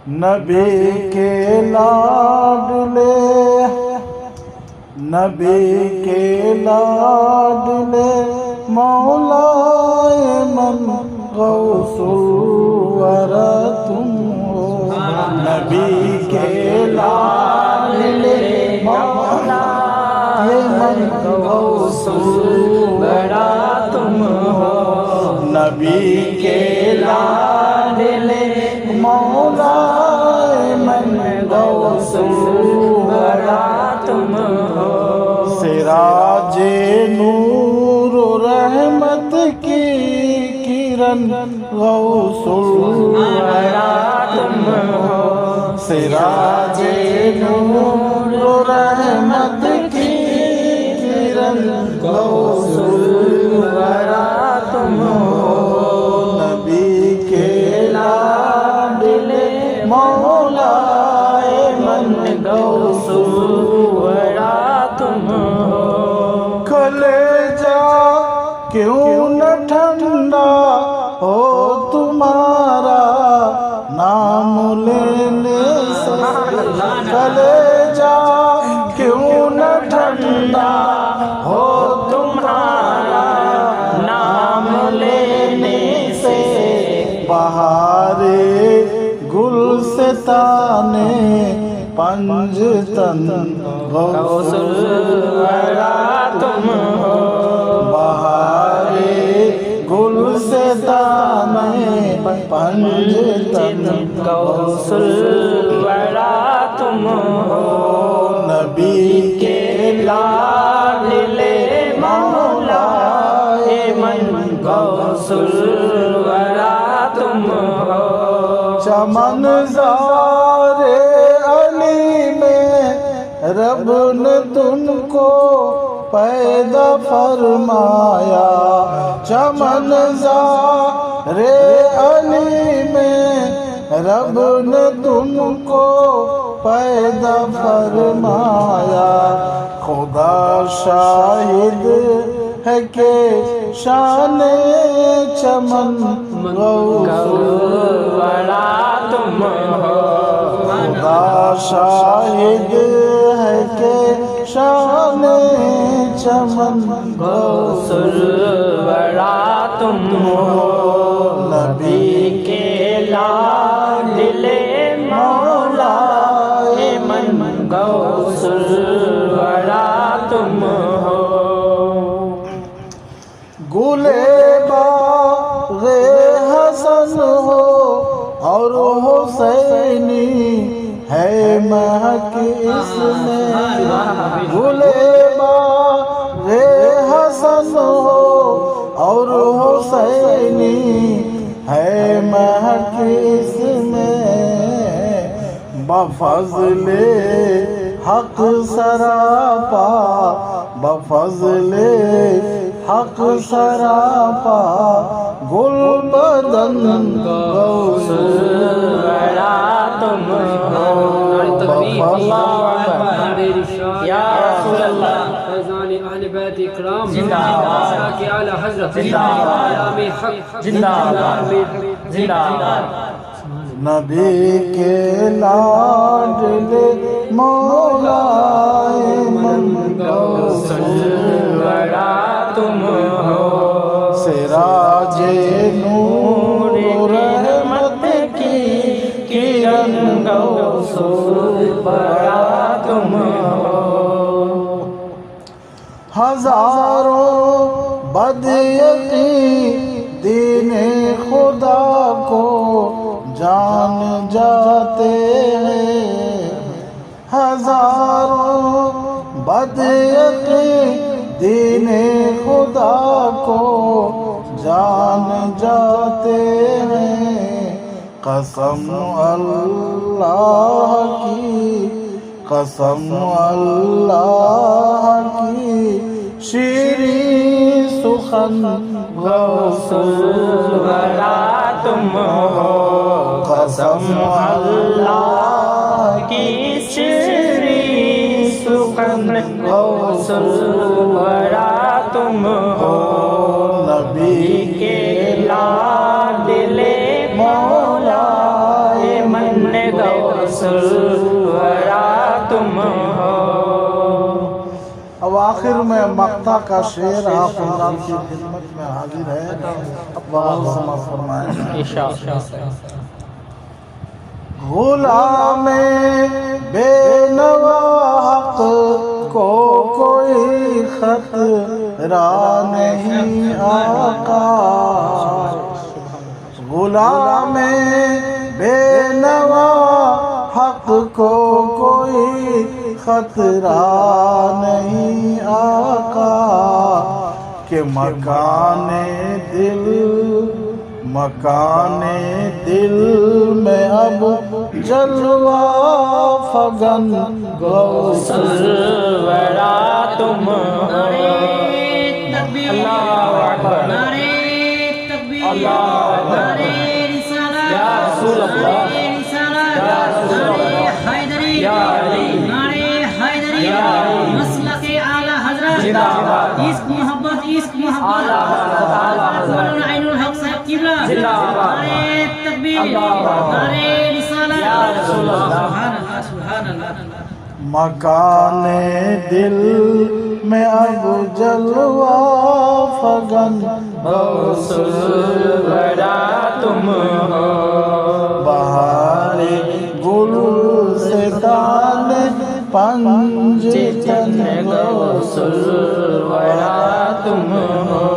نبی کے لاڈلے نبی کے لاڈلے مولا من غوث الورا تم ہو نبی کے لاڈلے مولا من غوث الورا تم ہو نبی کے لاڈلے مولا من غوث الورا تم ہو سراج نور و رحمت کی کرن غوث الورا تم ہو سراج نور و رحمت کی کرن غوث الورا تم ہو نبی کے لاڈلے مولا من غوث الورا تم ہو کلیجا کیوں نہ ٹھنڈا ہو تمہارا نام لینے سے کلیجا کیوں نہ ٹھنڈا ہو تمہارا نام لینے سے بہار گلستان پنجتن غوث الورا تم ہو بہار گلستان پنجتن غوث الورا تم ہو نبی کے لاڈلے مولا من غوث الورا تم ہو چمن زار علی میں رب نے تم کو پیدا فرمایا چمن زار علی میں رب نے تم کو پیدا فرمایا خدا شاہد ہے کہ شان چمن غوث الورا تم ہو خدا شاہد ہے کہ شان چمن غوث الورا تم ہو نبی کے لاڈلے مولا من غوث الورا تم ہو گلے باغ حسن ہو اور حسینی ہے مہک اس میں گلے باغ حسن ہو اور حسینی ہے مہک اس میں بفضل حق سراپا بفضل حق سراپا گل بدن غوث الورا تم ہو یا رسول اللہ فیضان اہل بیت اکرام زندہ باد کے اعلی حضرت زندہ باد زندہ باد زندہ باد نبی کے لاڈلے مولا من غوث الورا تم ہو سراج نور رحمت کی کرن غوث الورا تم ہو ہزاروں بدیقین دین خدا کو جان جاتے ہیں ہزاروں بدیقین دین خدا کو جان جاتے ہیں قسم اللہ کی قسم اللہ کی شیریں سخن غوث الورا تم ہو قسم اللہ کی شیریں سخن غوث الورا تم ہو نبی کے لاڈلے مولا من غوث الورا تم ہو. اب آخر میں مقطع کا شعر آپ حضرات کی خدمت میں حاضر ہے، بغور سما فرمائیں. غلام بے نوا حق کو کوئی خطرہ نہیں آقا. غلام بے نوا حق کو کوئی خطرہ نہیں آقا. کہ مکان دل میں اب جلوہ فگن غوث الورا تم ہو. اللہ اکبر، اللہ اکبر. یا رسول اللہ، یا رسول اللہ، یا علی، یا علی. مسلک اعلی حضرت زندہ آباد. عشق محبت، عشق محبت. اعلی حضرت عین الحق صاحب قبلہ زندہ آباد. نعرہ تکبیر، اللہ اکبر. نعرہ رسالت. یا رسول اللہ. سبحان اللہ، سبحان اللہ. مکان دل میں اب جلوہ فگن غوث الورا تم ہو. بہار گل سے تان پنج تن غوث الورا تم ہو.